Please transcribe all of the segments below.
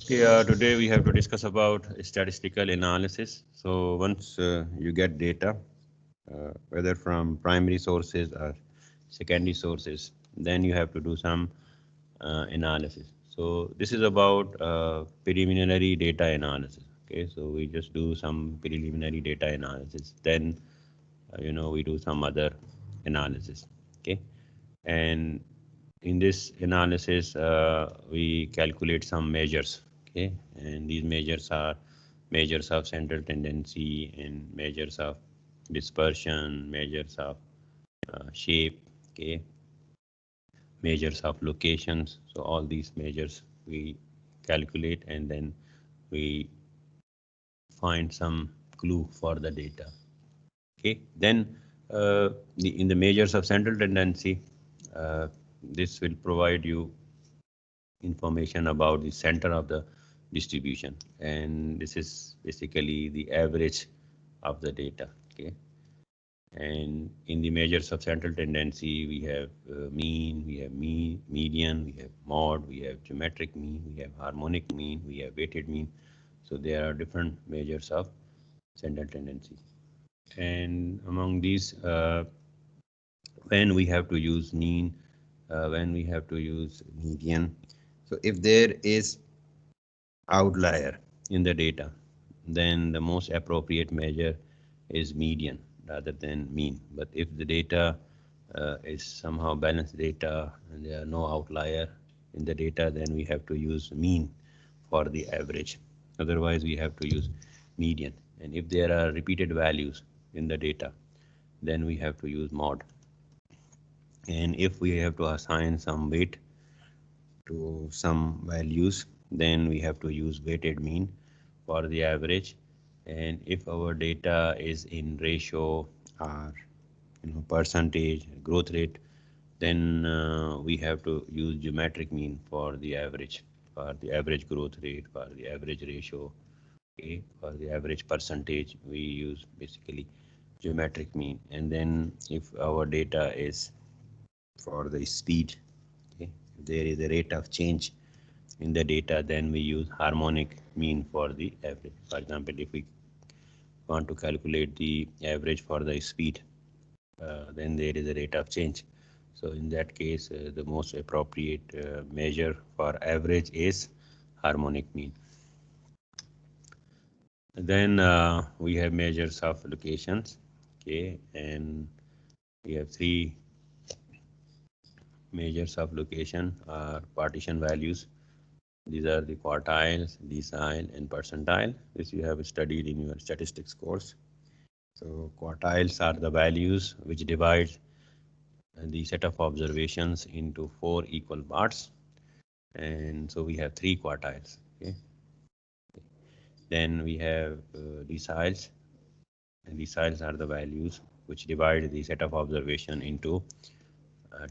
Yeah, today we have to discuss about statistical analysis. So once you get data, whether from primary sources or secondary sources, then you have to do some analysis. So this is about preliminary data analysis. Okay, so we just do some preliminary data analysis. Then we do some other analysis. Okay, and in this analysis we calculate some measures. Okay, and these measures are measures of central tendency and measures of dispersion, measures of shape. Okay, measures of locations. So all these measures we calculate, and then we find some clue for the data. Okay, then in the measures of central tendency, this will provide you information about the center of the distribution, and this is basically the average of the data. Okay, and in the measures of central tendency, we have mean, we have median, we have mode, we have geometric mean, we have harmonic mean, we have weighted mean. So there are different measures of central tendency, and among these, when we have to use mean, when we have to use median. So if there is outlier in the data, then the most appropriate measure is median rather than mean. But if the data is somehow balanced data and there are no outlier in the data, then we have to use mean for the average. Otherwise, we have to use median. And if there are repeated values in the data, then we have to use mod. And if we have to assign some weight to some values, then we have to use weighted mean for the average. And if our data is in ratio or percentage growth rate, then we have to use geometric mean for the average growth rate, for the average ratio. Okay, for the average percentage, we use basically geometric mean. And then if our data is for the speed, okay, if there is a rate of change in the data, then we use harmonic mean for the average. For example, if we want to calculate the average for the speed, then there is a rate of change. So in that case, the most appropriate measure for average is harmonic mean. Then we have measures of locations. Okay, and we have three measures of location or partition values. These are the quartiles, decile, and percentile. This you have studied in your statistics course. So quartiles are the values which divide the set of observations into 4 equal parts. And so we have 3 quartiles. Okay. Then we have deciles, and deciles are the values which divide the set of observation into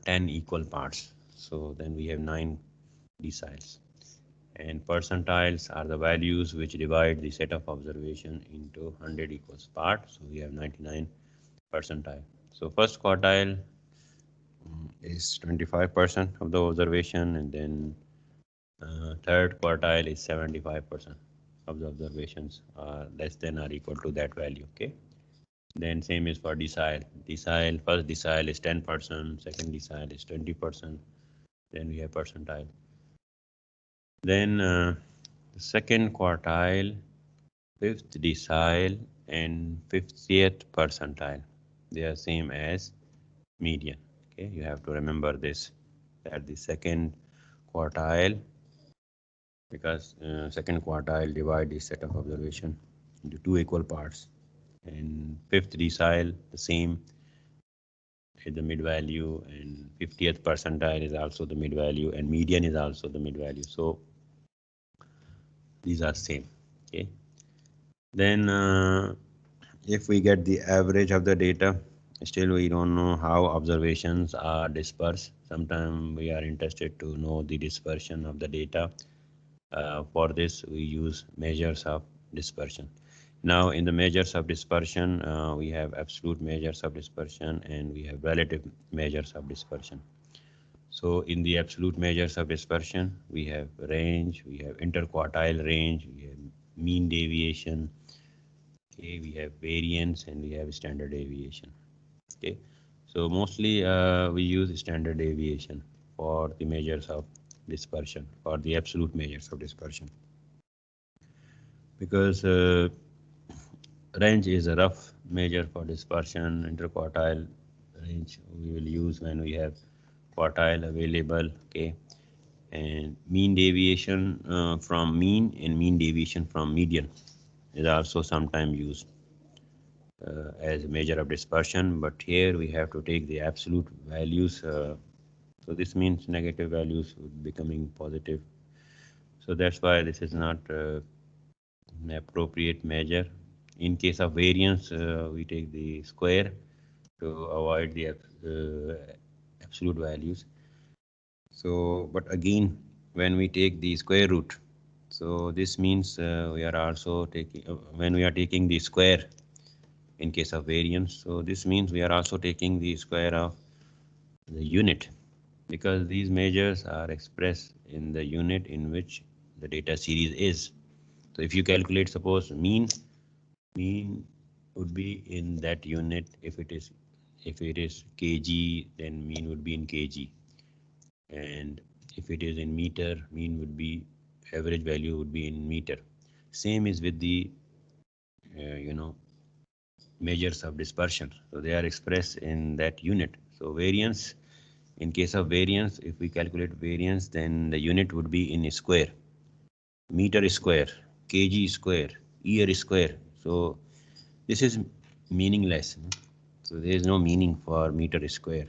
10 equal parts. So then we have 9 deciles. And percentiles are the values which divide the set of observation into 100 equals parts. So we have 99 percentile. So first quartile is 25% of the observation, and then third quartile is 75% of the observations are less than or equal to that value. Okay. Then same is for decile. Decile, first decile is 10%, second decile is 20%. Then we have percentile. Then the second quartile, fifth decile, and 50th percentile, they are same as median. Okay, you have to remember this, that the second quartile, because second quartile divide the set of observation into 2 equal parts, and fifth decile the same is the mid value, and 50th percentile is also the mid value, and median is also the mid value. So these are same. Okay, then if we get the average of the data, still we don't know how observations are dispersed. Sometimes we are interested to know the dispersion of the data. For this we use measures of dispersion. Now in the measures of dispersion, we have absolute measures of dispersion and we have relative measures of dispersion. So in the absolute measures of dispersion, we have range, we have interquartile range, we have mean deviation, okay, we have variance, and we have standard deviation. Okay, so mostly we use standard deviation for the measures of dispersion, for the absolute measures of dispersion, because range is a rough measure for dispersion. Interquartile range we will use when we have quartile available. Okay, and mean deviation from mean and mean deviation from median is also sometimes used as a measure of dispersion, but here we have to take the absolute values. So this means negative values becoming positive. So that's why this is not an appropriate measure. In case of variance, we take the square to avoid the absolute values. So, but again, when we take the square root, so this means we are also taking, when we are taking the square in case of variance, so this means we are also taking the square of the unit, because these measures are expressed in the unit in which the data series is. So if you calculate, suppose mean would be in that unit. If it is kg, then mean would be in kg, and if it is in meter, mean would be, average value would be in meter. Same is with the you know, measures of dispersion, so they are expressed in that unit. So variance, in case of variance, if we calculate variance, then the unit would be in square, meter square, kg square, year square. So this is meaningless. So there is no meaning for meter square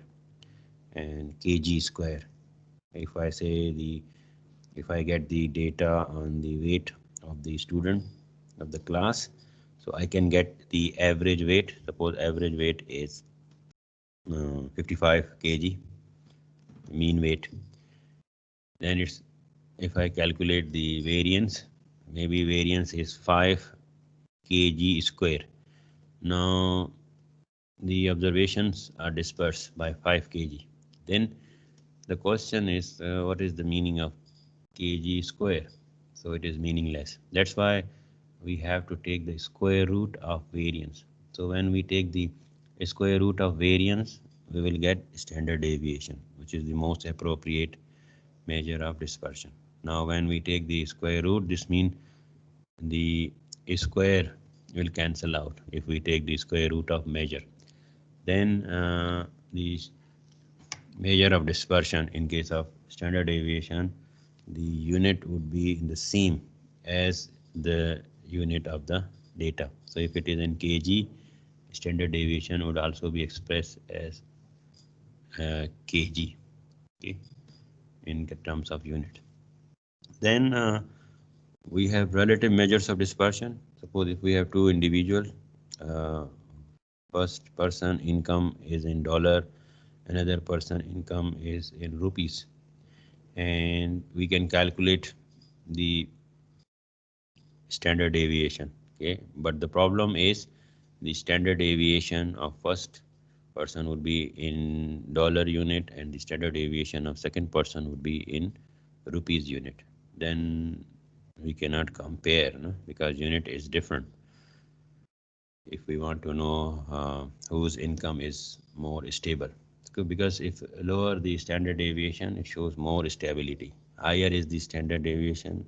and kg square. If I say if I get the data on the weight of the student of the class, so I can get the average weight. Suppose average weight is 55 kg, mean weight. Then it's, if I calculate the variance, maybe variance is 5 kg square. Now the observations are dispersed by 5 kg. Then the question is, what is the meaning of kg square? So it is meaningless. That's why we have to take the square root of variance. So when we take the square root of variance, we will get standard deviation, which is the most appropriate measure of dispersion. Now when we take the square root, this means the square will cancel out if we take the square root of measure. Then the measure of dispersion, in case of standard deviation, the unit would be the same as the unit of the data. So if it is in kg, standard deviation would also be expressed as kg, okay, in terms of unit. Then we have relative measures of dispersion. Suppose if we have two individuals, uh, first person income is in dollar, another person income is in rupees, and we can calculate the standard deviation. Okay, but the problem is the standard deviation of first person would be in dollar unit, and the standard deviation of second person would be in rupees unit. Then we cannot compare, no? Because unit is different. If we want to know whose income is more stable, because if lower the standard deviation, it shows more stability. Higher is the standard deviation,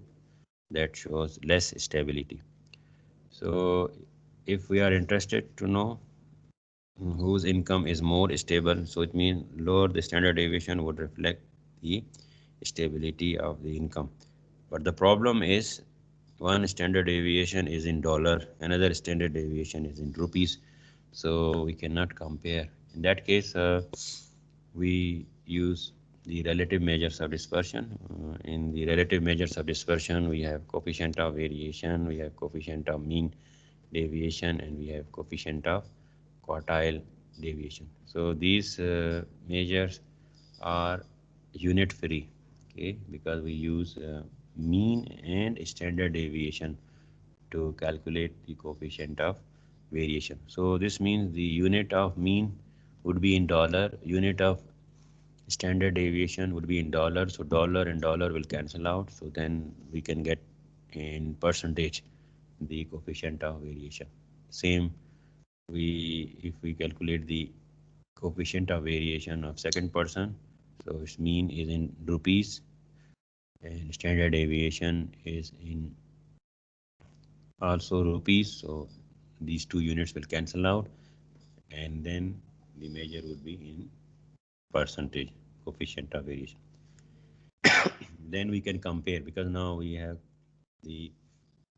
that shows less stability. So if we are interested to know whose income is more stable, so it means lower the standard deviation would reflect the stability of the income. But the problem is, one standard deviation is in dollar, another standard deviation is in rupees, so we cannot compare. In that case, we use the relative measures of dispersion. In the relative measures of dispersion, we have coefficient of variation, we have coefficient of mean deviation, and we have coefficient of quartile deviation. So these measures are unit free, okay, because we use mean and standard deviation to calculate the coefficient of variation. So this means the unit of mean would be in dollar, unit of Standard deviation would be in dollars, so dollar and dollar will cancel out. So then we can get in percentage the coefficient of variation. Same, if we calculate the coefficient of variation of second person, so its mean is in rupees and standard deviation is in also rupees. So these two units will cancel out, and then the measure would be in percentage coefficient of variation. Then we can compare, because now we have the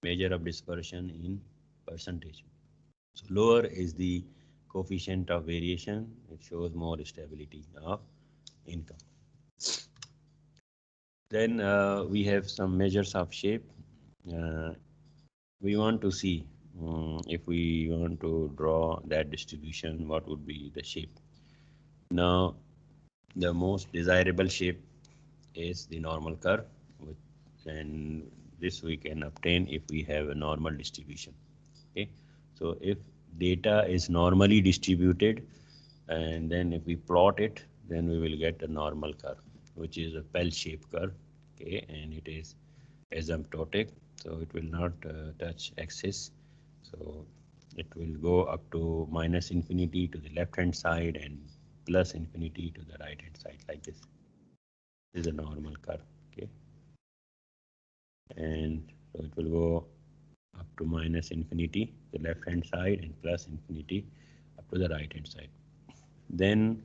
measure of dispersion in percentage. So lower is the coefficient of variation, it shows more stability of income. Then we have some measures of shape. We want to see if we want to draw that distribution, what would be the shape. Now, the most desirable shape is the normal curve, and this we can obtain if we have a normal distribution. Okay, so if data is normally distributed, and then if we plot it, then we will get a normal curve, which is a bell-shaped curve. Okay, and it is asymptotic, so it will not touch axis. So it will go up to minus infinity to the left hand side and plus infinity to the right hand side, like this. This is a normal curve. Okay, and so it will go up to minus infinity the left hand side and plus infinity up to the right hand side. Then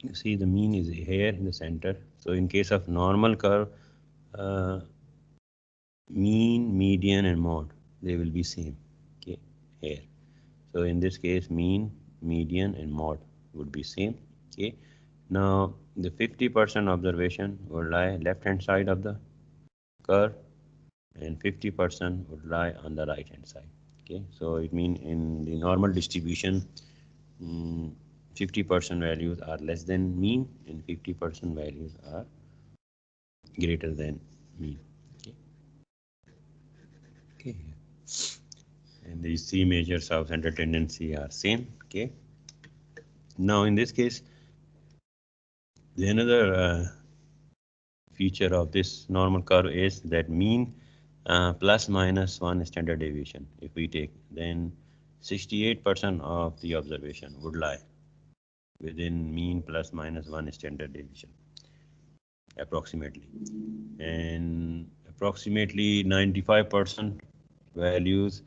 you see the mean is here in the center. So in case of normal curve, uh, mean, median and mode, they will be same. Okay, here. So in this case, mean, median and mode would be same. Okay, now the 50% observation will lie left hand side of the curve and 50% would lie on the right hand side. Okay, so it means in the normal distribution, 50% values are less than mean and 50% values are greater than mean. Okay. Okay. And these three measures of center tendency are same. Okay. Now in this case, the another feature of this normal curve is that mean plus minus one standard deviation. If we take, then 68% of the observation would lie within mean plus minus one standard deviation, approximately. And approximately 95% values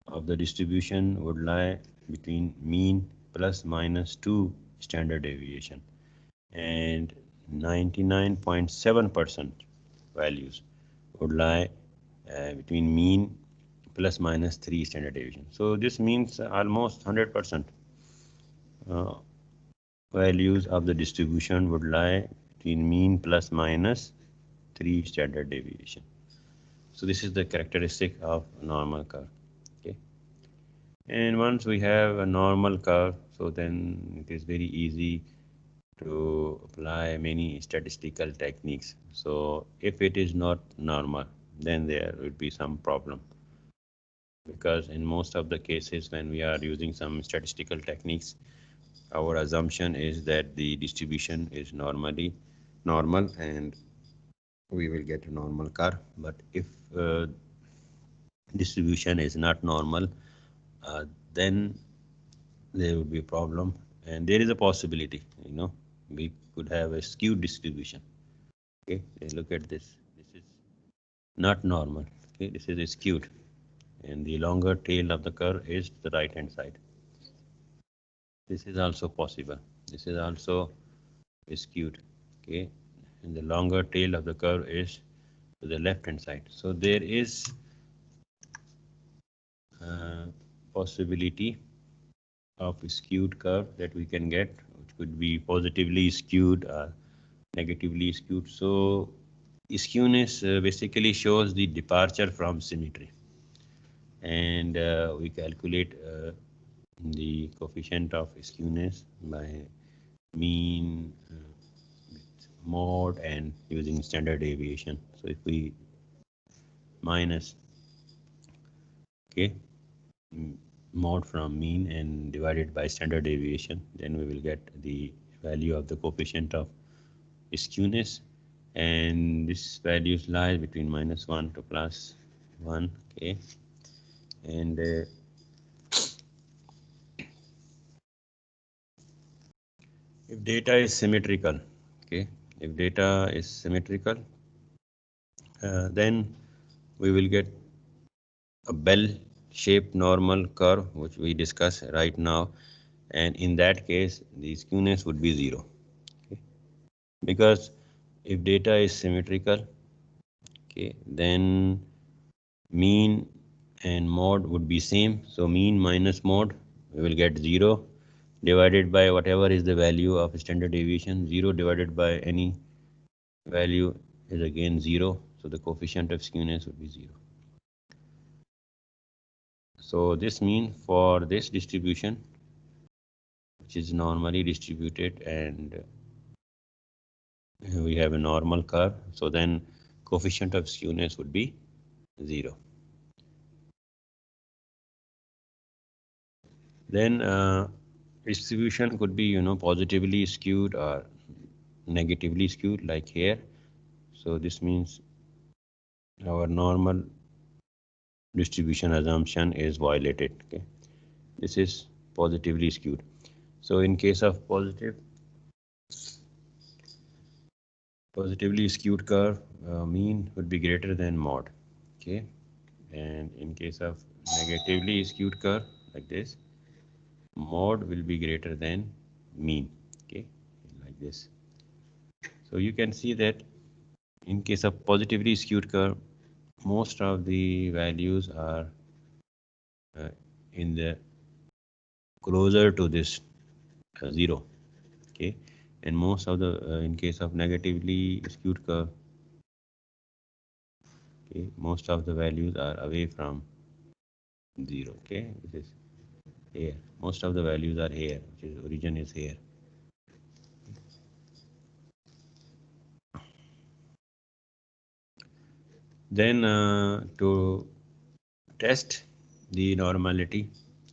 of the distribution would lie between mean plus minus 2 standard deviation, and 99.7% values would lie between mean plus minus 3 standard deviation. So this means almost 100% values of the distribution would lie between mean plus minus 3 standard deviation. So this is the characteristic of normal curve. Okay, and once we have a normal curve, so then it is very easy to apply many statistical techniques. So if it is not normal, then there would be some problem, because in most of the cases when we are using some statistical techniques, our assumption is that the distribution is normally normal and we will get a normal curve. But if distribution is not normal, then there would be a problem, and there is a possibility, we could have a skewed distribution. Okay, look at this. This is not normal. Okay, this is skewed, and the longer tail of the curve is the right hand side. This is also possible. This is also skewed. Okay, and the longer tail of the curve is to the left hand side. So there is possibility of a skewed curve that we can get, which could be positively skewed or negatively skewed. So skewness basically shows the departure from symmetry, and we calculate the coefficient of skewness by mean, mode, and using standard deviation. So if we minus, okay, mode from mean and divided by standard deviation, then we will get the value of the coefficient of skewness, and this values lie between -1 to +1. Okay, and if data is symmetrical, okay, if data is symmetrical, then we will get a bell-shaped normal curve, which we discuss right now, and in that case, the skewness would be 0. Okay? Because if data is symmetrical, okay, then mean and mode would be same. So mean minus mode, we will get 0 divided by whatever is the value of standard deviation. 0 divided by any value is again 0. So the coefficient of skewness would be 0. So this means for this distribution, which is normally distributed, and we have a normal curve, so then coefficient of skewness would be 0. Then distribution could be positively skewed or negatively skewed, like here. So this means our normal distribution assumption is violated. Okay, this is positively skewed. So in case of positively skewed curve, mean would be greater than mod. Okay, and in case of negatively skewed curve like this, mod will be greater than mean. Okay, like this. So you can see that in case of positively skewed curve, most of the values are uh, in the closer to this 0. Okay, and most of the in case of negatively skewed curve, okay, most of the values are away from 0. Okay, this is here. Most of the values are here, which is origin is here. Then to test the normality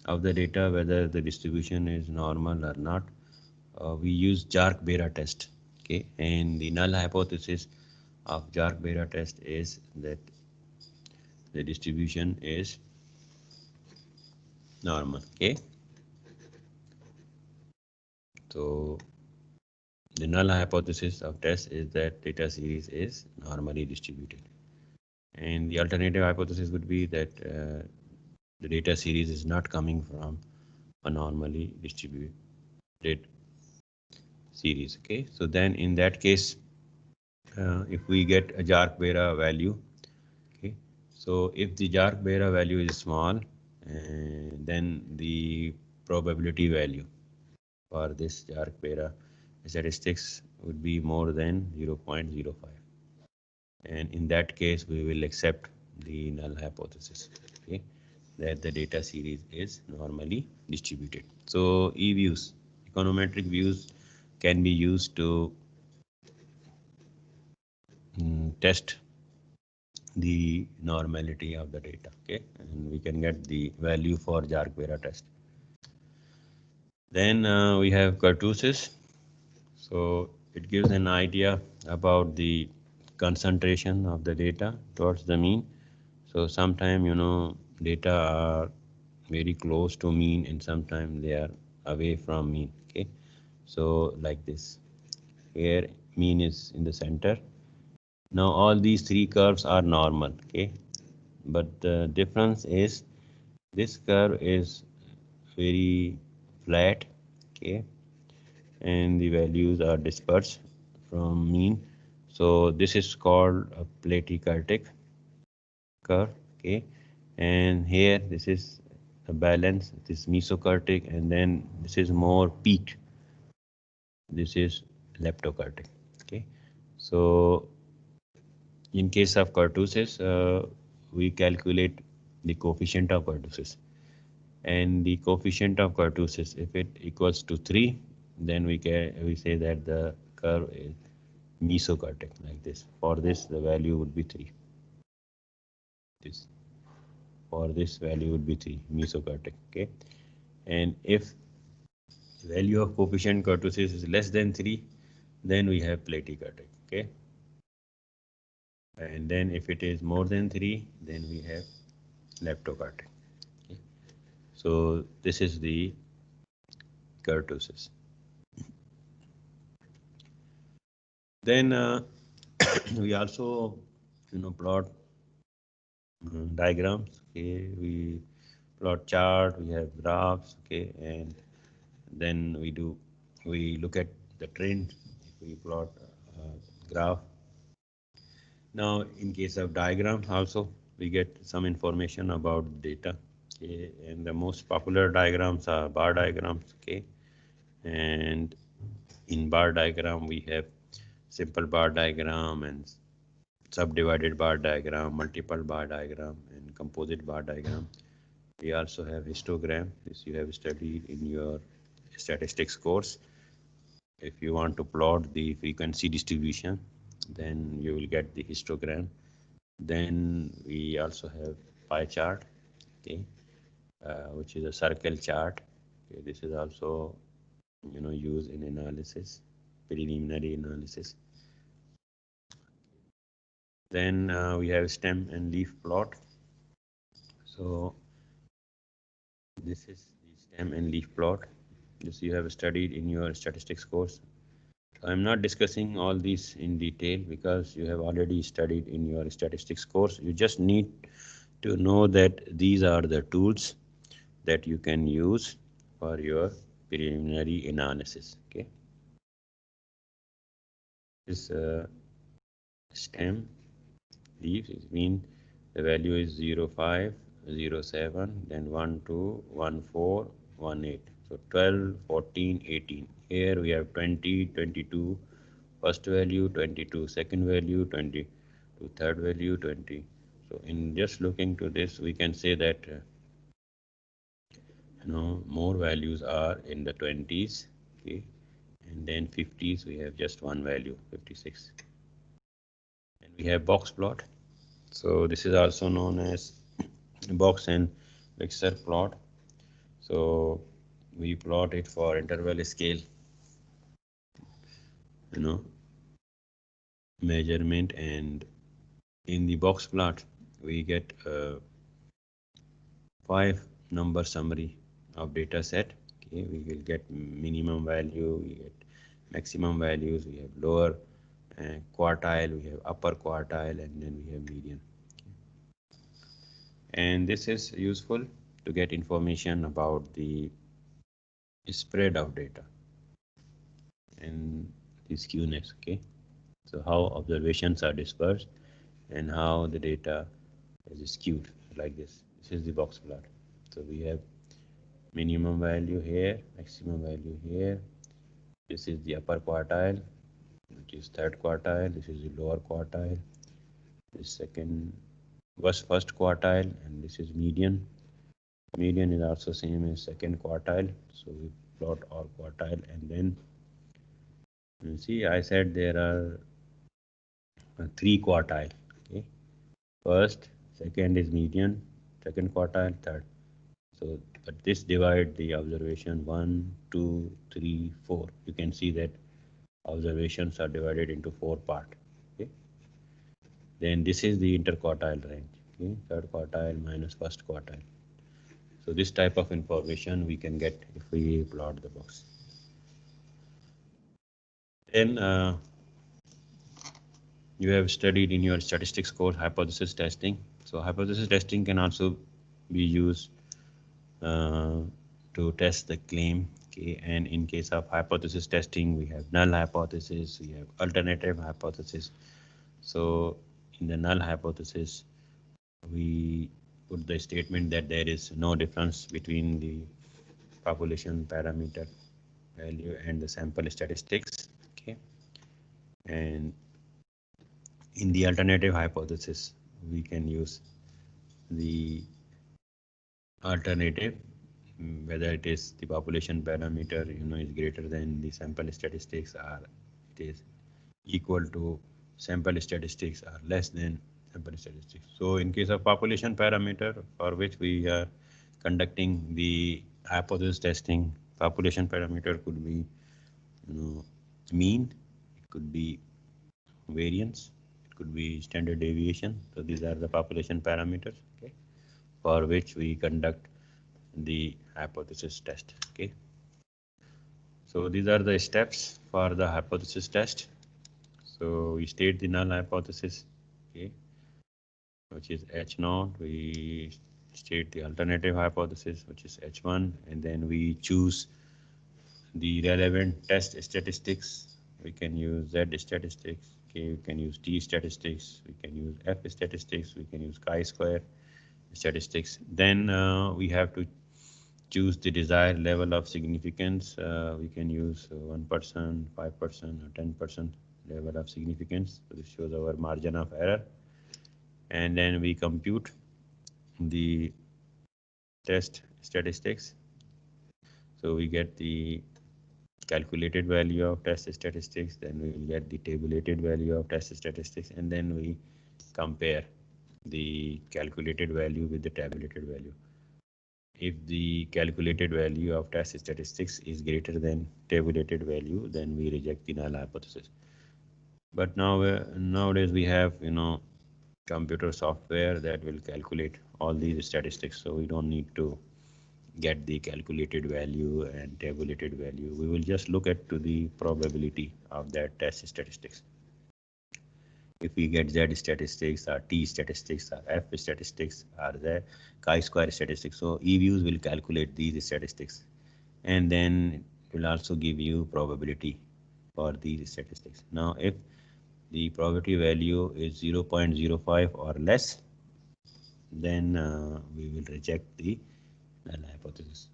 of the data, whether the distribution is normal or not, we use Jark-Bera test. Okay, and the null hypothesis of Jark-Bera test is that the distribution is normal. Okay, so the null hypothesis of test is that data series is normally distributed, and the alternative hypothesis would be that the data series is not coming from a normally distributed series. Okay, so then in that case, if we get a Jark-Bera value, okay, so if the Jark-Bera value is small, then the probability value for this Jark-Bera statistics would be more than 0.05, and in that case we will accept the null hypothesis, okay, that the data series is normally distributed. So E-views, econometric views, can be used to test the normality of the data. Okay, and we can get the value for Jark-Bera test. Then we have kurtosis. So it gives an idea about the concentration of the data towards the mean. So sometimes data are very close to mean, and sometimes they are away from mean. Okay, so like this, here mean is in the center. Now all these three curves are normal. Okay, but the difference is this curve is very flat. Okay, and the values are dispersed from mean. So this is called a platykurtic curve. Okay, and here this is a balance, this mesokurtic, and then this is more peaked, this is leptokurtic. Okay, so in case of kurtosis, we calculate the coefficient of kurtosis, and the coefficient of kurtosis, if it equals to 3, then we say that the curve is mesokurtic, like this. For this, the value would be 3. This for this value would be 3 mesokurtic. Okay, and if value of coefficient kurtosis is less than 3, then we have platykurtic, okay? And then if it is more than 3, then we have leptokurtic. Okay? So this is the kurtosis. Then we also, plot diagrams. Okay, we plot chart. We have graphs. Okay, and then we look at the trend. We plot graph. Now, in case of diagram, also we get some information about data. Okay, and the most popular diagrams are bar diagrams. Okay, and in bar diagram we have simple bar diagram and subdivided bar diagram, multiple bar diagram, and composite bar diagram. We also have histogram. This you have studied in your statistics course. If you want to plot the frequency distribution, then you will get the histogram. Then we also have pie chart, okay, which is a circle chart. Okay, this is also used in analysis, preliminary analysis. Then we have stem and leaf plot. So this is the stem and leaf plot. This you have studied in your statistics course. I'm not discussing all these in detail because you have already studied in your statistics course. You just need to know that these are the tools that you can use for your preliminary analysis. Okay. This stem leaves, it means the value is 0, 5, 0, 7, then 1, 2, 1, 4, 1, 8. So 12, 14, 18. Here we have 20, 22, first value, 22, second value, 20, to third value, 20. So in just looking to this, we can say that more values are in the 20s, okay, and then 50s we have just one value, 56. And we have box plot. So this is also known as box and Vixer plot. So we plot it for interval scale, measurement, and in the box plot we get 5-number summary of data set. Okay, we will get minimum value, we get maximum values, we have lower quartile, we have upper quartile, and then we have median. And this is useful to get information about the spread of data and the skewness. Okay, so how observations are dispersed and how the data is skewed like this. This is the box plot. So we have minimum value here, maximum value here. This is the upper quartile, which is third quartile. This is the lower quartile. This was first quartile, and this is median. Median is also same as second quartile. So we plot all quartile, and then you see I said there are 3 quartile. Okay, first, second is median, second quartile, third. So, but this divide the observation 1, 2, 3, 4. You can see that observations are divided into 4 parts. Okay. Then this is the interquartile range. Okay. Third quartile minus first quartile. So this type of information we can get if we plot the box. Then you have studied in your statistics course hypothesis testing. So hypothesis testing can also be used to test the claim. Okay, and in case of hypothesis testing, we have null hypothesis, we have alternative hypothesis. So in the null hypothesis, we put the statement that there is no difference between the population parameter value and the sample statistics. Okay, and in the alternative hypothesis, we can use the alternative, whether it is the population parameter is greater than the sample statistics, or it is equal to sample statistics, or less than sample statistics. So in case of population parameter, for which we are conducting the hypothesis testing Population parameter could be, mean, it could be variance, it could be standard deviation. So these are the population parameters, okay, for which we conduct the hypothesis test. Okay, so these are the steps for the hypothesis test. So we state the null hypothesis, okay, which is H naught. We state the alternative hypothesis, which is H1, and then we choose the relevant test statistics. We can use Z statistics, okay, we can use T statistics, we can use F statistics, we can use chi-square statistics. Then we have to choose the desired level of significance. We can use 1%, 5%, or 10% level of significance. So this shows our margin of error. And then we compute the test statistics. So we get the calculated value of test statistics, then we will get the tabulated value of test statistics, and then we compare the calculated value with the tabulated value. If the calculated value of test statistics is greater than tabulated value, then we reject the null hypothesis. But now nowadays we have computer software that will calculate all these statistics, so we don't need to get the calculated value and tabulated value. We will just look at to the probability of that test statistics. If we get Z statistics or T statistics or F statistics or the chi-square statistics, so EViews will calculate these statistics, and then it will also give you probability for these statistics. Now, if the probability value is 0.05 or less, then we will reject the null hypothesis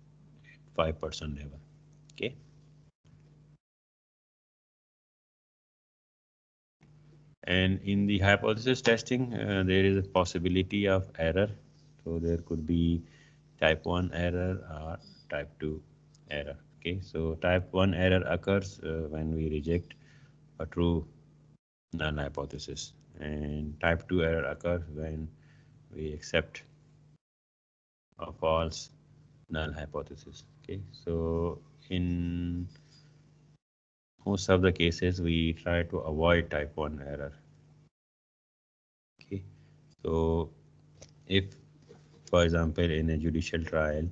at 5% level. Okay. And in the hypothesis testing, there is a possibility of error. So there could be type 1 error or type 2 error. Okay, so type 1 error occurs when we reject a true null hypothesis, and type 2 error occurs when we accept a false null hypothesis. Okay, so in most of the cases we try to avoid type 1 error. Okay, so if, for example, in a judicial trial,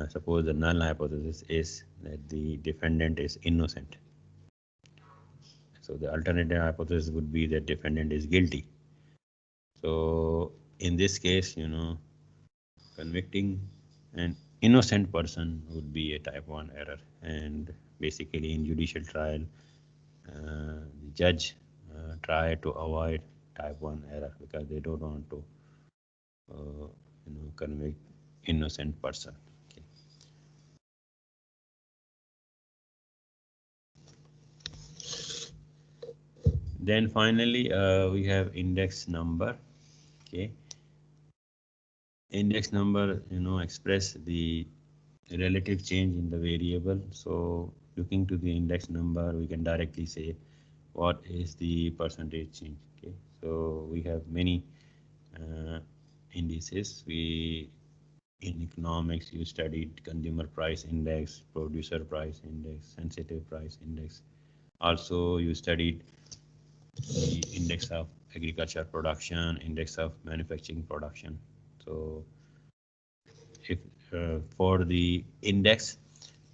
suppose the null hypothesis is that the defendant is innocent, so the alternative hypothesis would be that defendant is guilty. So in this case, convicting an innocent person would be a type 1 error, and basically in judicial trial, the judge try to avoid type 1 error because they don't want to convict innocent person. Okay. Then finally we have index number. Okay, index number express the relative change in the variable. So looking to the index number, we can directly say what is the percentage change. Okay, so we have many indices. We in economics you studied consumer price index, producer price index, sensitive price index. Also you studied the index of agriculture production, index of manufacturing production. So if for the index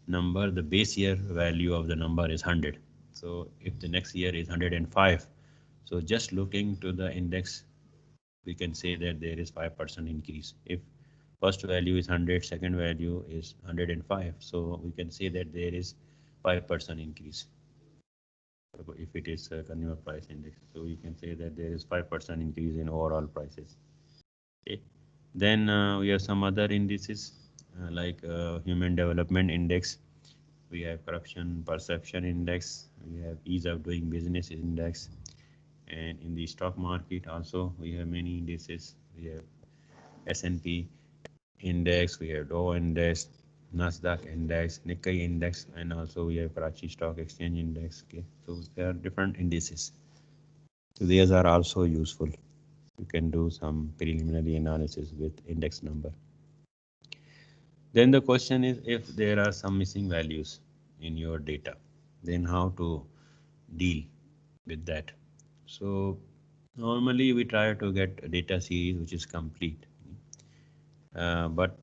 number, the base year value of the number is 100. So if the next year is 105, so just looking to the index, we can say that there is 5% increase. If first value is 100, second value is 105, so we can say that there is 5% increase. If it is a consumer price index, so we can say that there is 5% increase in overall prices. Okay. Then we have some other indices like human development index. We have corruption perception index. We have ease of doing business index. And in the stock market also we have many indices. We have S&P index, we have Dow index, Nasdaq index, Nikkei index, and also we have Karachi Stock Exchange index. Okay, so there are different indices. So these are also useful. You can do some preliminary analysis with index number. Then the question is, if there are some missing values in your data, then how to deal with that. So normally we try to get a data series which is complete. But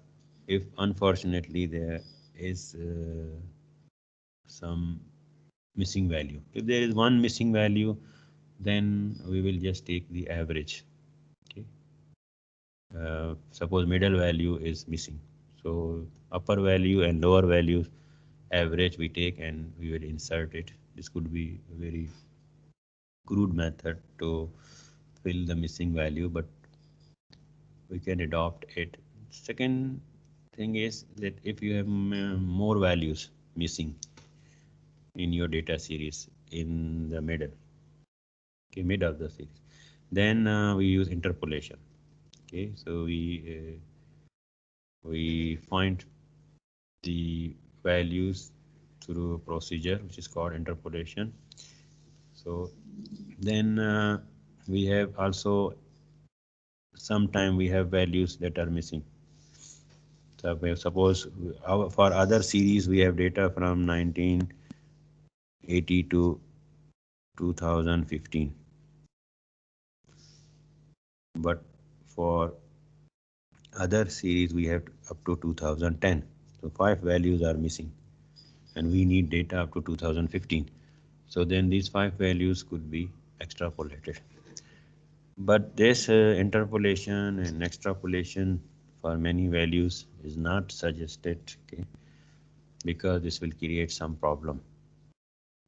if unfortunately there is some missing value, if there is one missing value, then we will just take the average. Okay. Suppose middle value is missing. So upper value and lower values average we take and we will insert it. This could be a very crude method to fill the missing value, but we can adopt it. Second thing is that if you have more values missing in your data series in the middle, okay, mid of the series, then we use interpolation. Okay, so we find the values through a procedure which is called interpolation. So then we have also sometime we have values that are missing. So suppose for other series we have data from 1980 to 2015, but for other series we have up to 2010. So 5 values are missing and we need data up to 2015. So then these 5 values could be extrapolated. But this interpolation and extrapolation for many values is not suggested, okay, because this will create some problem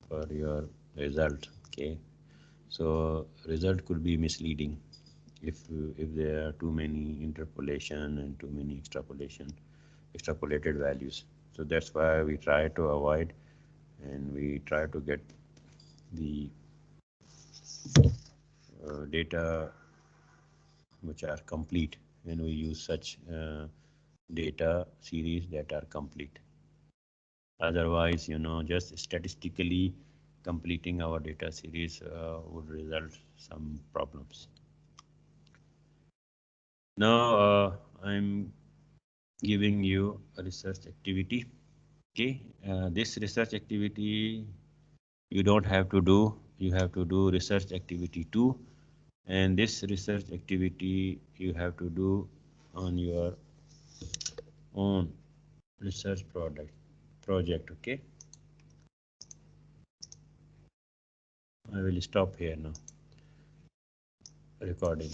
for your result. Okay, so result could be misleading if there are too many interpolation and too many extrapolated values. So that's why we try to avoid and we try to get the data which are complete, and we use such data series that are complete. Otherwise, just statistically completing our data series would result some problems. Now I'm giving you a research activity. Okay, this research activity you don't have to do. You have to do research activity 2, and this research activity you have to do on your own research project. Okay, I will stop here now recording.